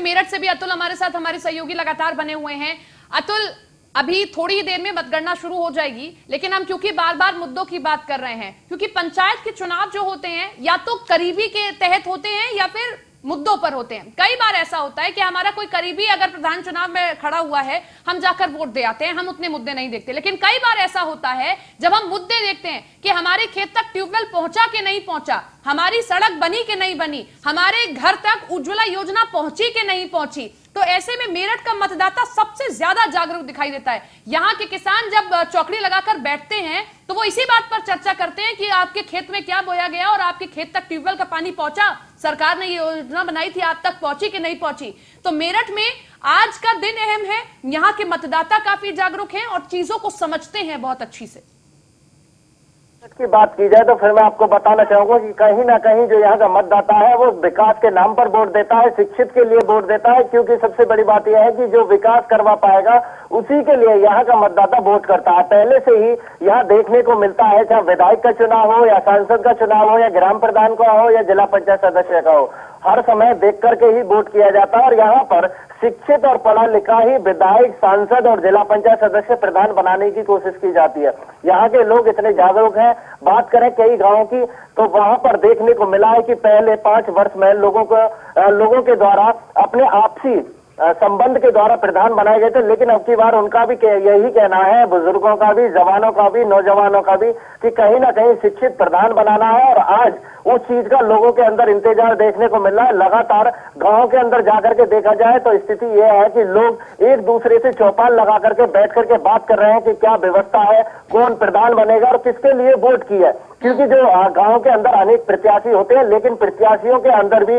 मेरठ से भी अतुल हमारे साथ, हमारे सहयोगी लगातार बने हुए हैं। अतुल, अभी थोड़ी ही देर में मतगणना शुरू हो जाएगी, लेकिन हम क्योंकि बार बार मुद्दों की बात कर रहे हैं, क्योंकि पंचायत के चुनाव जो होते हैं या तो करीबी के तहत होते हैं या फिर मुद्दों पर होते हैं। कई बार ऐसा होता है कि हमारा कोई करीबी अगर प्रधान चुनाव में खड़ा हुआ है, हम जाकर वोट दे आते हैं, हम उतने मुद्दे नहीं देखते। लेकिन कई बार ऐसा होता है जब हम मुद्दे देखते हैं कि हमारे खेत तक ट्यूबवेल पहुंचा कि नहीं पहुंचा, हमारी सड़क बनी कि नहीं बनी, हमारे घर तक उज्ज्वला योजना पहुंची कि नहीं पहुंची, तो ऐसे में मेरठ का मतदाता सबसे ज्यादा जागरूक दिखाई देता है। यहाँ के किसान जब चौकड़ी लगाकर बैठते हैं तो वो इसी बात पर चर्चा करते हैं कि आपके खेत में क्या बोया गया और आपके खेत तक ट्यूबवेल का पानी पहुंचा, सरकार ने ये योजना बनाई थी, आप तक पहुंची कि नहीं पहुंची। तो मेरठ में आज का दिन अहम है, यहाँ के मतदाता काफी जागरूक हैं और चीजों को समझते हैं बहुत अच्छी से। की बात की जाए तो फिर मैं आपको बताना चाहूंगा कि कहीं ना कहीं जो यहाँ का मतदाता है वो विकास के नाम पर वोट देता है, शिक्षित के लिए वोट देता है, क्योंकि सबसे बड़ी बात यह है कि जो विकास करवा पाएगा उसी के लिए यहाँ का मतदाता वोट करता है। पहले से ही यहाँ देखने को मिलता है, चाहे विधायक का चुनाव हो या सांसद का चुनाव हो या ग्राम प्रधान का हो या जिला पंचायत सदस्य का हो, हर समय देख करके ही वोट किया जाता है। और यहाँ पर शिक्षित और पढ़ा लिखा ही विधायक, सांसद और जिला पंचायत सदस्य प्रधान बनाने की कोशिश की जाती है। यहाँ के लोग इतने जागरूक हैं। बात करें कई गांवों की तो वहां पर देखने को मिला है कि पहले 5 वर्ष में लोगों के द्वारा अपने आपसी संबंध के द्वारा प्रधान बनाए गए थे, लेकिन अब की बार उनका भी यही कहना है, बुजुर्गों का भी, जवानों का भी, नौजवानों का भी, कि कहीं ना कहीं शिक्षित प्रधान बनाना है। और आज उस चीज का लोगों के अंदर इंतजार देखने को मिल रहा है। लगातार गांव के अंदर जाकर के देखा जाए तो स्थिति यह है कि लोग एक दूसरे से चौपाल लगा करके बैठ करके बात कर रहे हैं कि क्या व्यवस्था है, कौन प्रधान बनेगा और किसके लिए वोट की है। क्योंकि जो गांव के अंदर अनेक प्रत्याशी होते हैं, लेकिन प्रत्याशियों के अंदर भी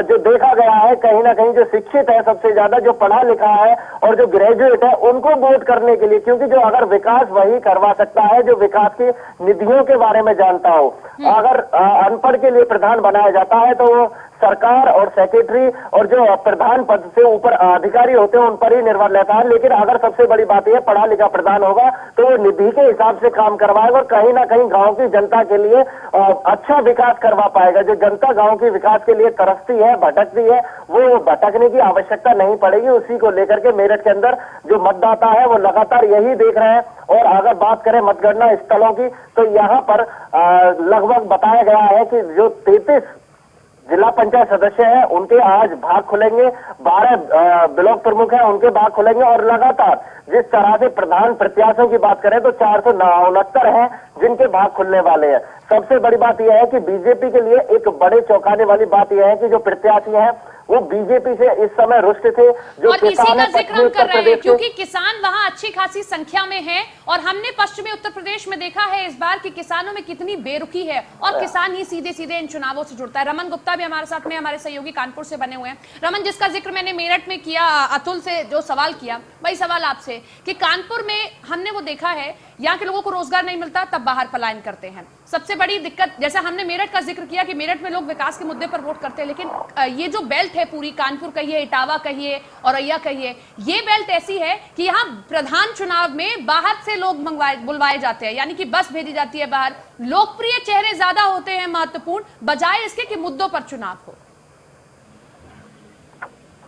जो देखा गया है कहीं ना कहीं जो शिक्षित है सबसे ज्यादा, जो पढ़ा लिखा है और जो ग्रेजुएट है, उनको वोट करने के लिए, क्योंकि जो अगर विकास वही करवा सकता है जो विकास की निधियों के बारे में जानता हो। अगर अनपढ़ के लिए प्रधान बनाया जाता है तो वो सरकार और सेक्रेटरी और जो प्रधान पद से ऊपर अधिकारी होते हैं उन पर ही निर्भर रहता है। लेकिन अगर सबसे बड़ी बात यह पढ़ा लिखा प्रधान होगा तो वो निधि के हिसाब से काम करवाएगा और कहीं ना कहीं गांव की जनता के लिए अच्छा विकास करवा पाएगा। जो जनता गांव के विकास के लिए तरसती है, भटकती है, वो भटकने की आवश्यकता नहीं पड़ेगी। उसी को लेकर के मेरठ के अंदर जो मतदाता है वो लगातार यही देख रहे हैं। और अगर बात करें मतगणना स्थलों की तो यहाँ पर लगभग बताया गया है कि जो 33 जिला पंचायत सदस्य हैं उनके आज भाग खुलेंगे, 12 ब्लॉक प्रमुख हैं उनके भाग खुलेंगे। और लगातार जिस तरह से प्रधान प्रत्याशियों की बात करें तो 469 हैं जिनके भाग खुलने वाले हैं। सबसे बड़ी बात यह है कि बीजेपी के लिए एक बड़े चौंकाने वाली बात यह है कि जो प्रत्याशी हैं वो बीजेपी से इस समय रुष्ट थे। जो और इसी का जिक्र हम कर रहे हैं क्योंकि किसान वहां अच्छी खासी संख्या में है और हमने पश्चिमी उत्तर प्रदेश में देखा है इस बार कि किसानों में कितनी बेरुखी है और किसान ही सीधे सीधे इन चुनावों से जुड़ता है। रमन गुप्ता भी हमारे साथ में, हमारे सहयोगी कानपुर से बने हुए हैं। रमन, जिसका जिक्र मैंने मेरठ में किया, अतुल से जो सवाल किया, वही सवाल आपसे कि कानपुर में हमने वो देखा है यहाँ के लोगों को रोजगार नहीं मिलता तब बाहर पलायन करते हैं। सबसे बड़ी दिक्कत, जैसे हमने मेरठ का जिक्र किया कि मेरठ में लोग विकास के मुद्दे पर वोट करते हैं, लेकिन ये जो बेल्ट है पूरी, कानपुर कहिए, इटावा कहिए, औरैया कहिए, ये बेल्ट ऐसी है कि यहाँ प्रधान चुनाव में बाहर से लोग बुलवाए जाते हैं, यानी कि बस भेजी जाती है बाहर। लोकप्रिय चेहरे ज्यादा होते हैं महत्वपूर्ण, बजाय इसके कि मुद्दों पर चुनाव हो।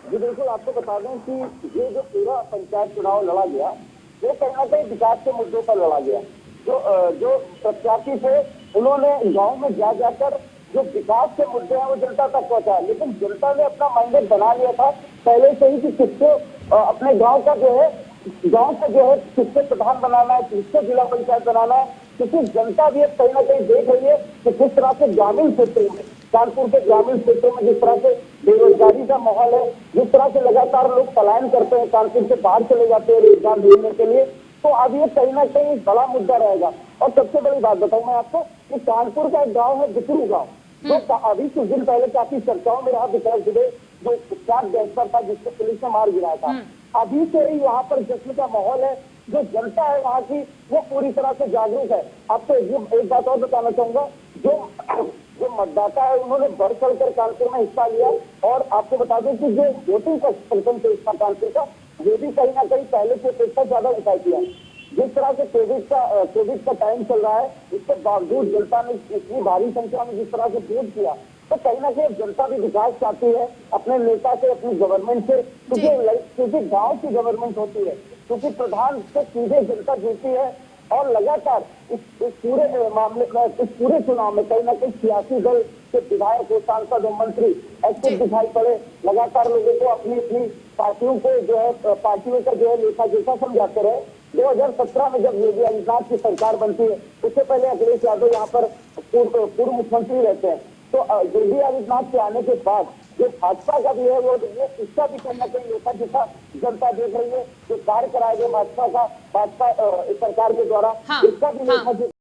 जी बिल्कुल, आपको बता दें कि ये जो पूरा पंचायत चुनाव लड़ा गया वो कहीं ना कहीं विकास के मुद्दों पर लड़ा गया। जो प्रत्याशी थे उन्होंने गांव में जा जाकर जो विकास के मुद्दे हैं वो जनता तक पहुंचाया, लेकिन जनता ने अपना मैंडेट बना लिया था पहले से ही कि किसको अपने गांव का जो है किससे प्रधान बनाना है, किससे जिला पंचायत बनाना है। क्योंकि जनता भी कहीं ना कहीं देख रही है कि किस तरह से ग्रामीण क्षेत्रों में, कानपुर के ग्रामीण क्षेत्रों में जिस तरह से बेरोजगारी का माहौल है, जिस तरह से लगातार लोग पलायन करते हैं, कानपुर से बाहर चले जाते हैं रोजगार ढूंढने के लिए, तो अब ये कहीं ना कहीं बड़ा मुद्दा रहेगा। और सबसे बड़ी बात बताऊं मैं आपको कि कानपुर का एक गाँव है बिकरू गाँव, जो अभी कुछ दिन पहले काफी चर्चाओं में रहा, विकास दुबे जो कुख्यात गैंगस्टर था जिसको पुलिस ने मार गिराया था। अभी से ही वहाँ पर जश्न का माहौल है। जो जनता है वहाँ की वो पूरी तरह से जागरूक है। आपको एक बात और बताना चाहूंगा, जो मतदाता है उन्होंने बढ़ चढ़ कर कानपुर में हिस्सा लिया। और आपको बता दें कि जो वोटिंग का परसेंटेज था कानपुर का, वो भी कहीं ना कहीं पहले की अपेक्षा ज्यादा दिखाई दिया। जिस तरह से कोविड का टाइम चल रहा है, इसके बावजूद जनता ने इतनी भारी संख्या में जिस तरह से वोट किया, तो कहीं ना कहीं जनता भी विकास चाहती है अपने नेता से, अपनी गवर्नमेंट से, क्योंकि गांव की गवर्नमेंट होती है, क्योंकि प्रधान से सीधे जनता जुड़ती है। और लगातार इस पूरे मामले में, इस पूरे चुनाव में कहीं ना कहीं सियासी दल के विधायक हो, सांसद हो, मंत्री एक्टिव दिखाई पड़े। लगातार लोगों को अपनी अपनी पार्टियों को जो है, पार्टियों का जो है लेखा जोखा समझाते रहे। 2017 में जब योगी आदित्यनाथ की सरकार बनती है, उससे पहले अखिलेश यादव यहाँ पर पूर्व मुख्यमंत्री रहते हैं। तो योगी आदित्यनाथ के आने के बाद जो भाजपा का भी है वो इसका भी कहीं ना कहीं लेखा जोखा जनता देख रही है। जो कार्य कराए गए भाजपा सरकार के द्वारा, हाँ, इसका भी लेखा जोखा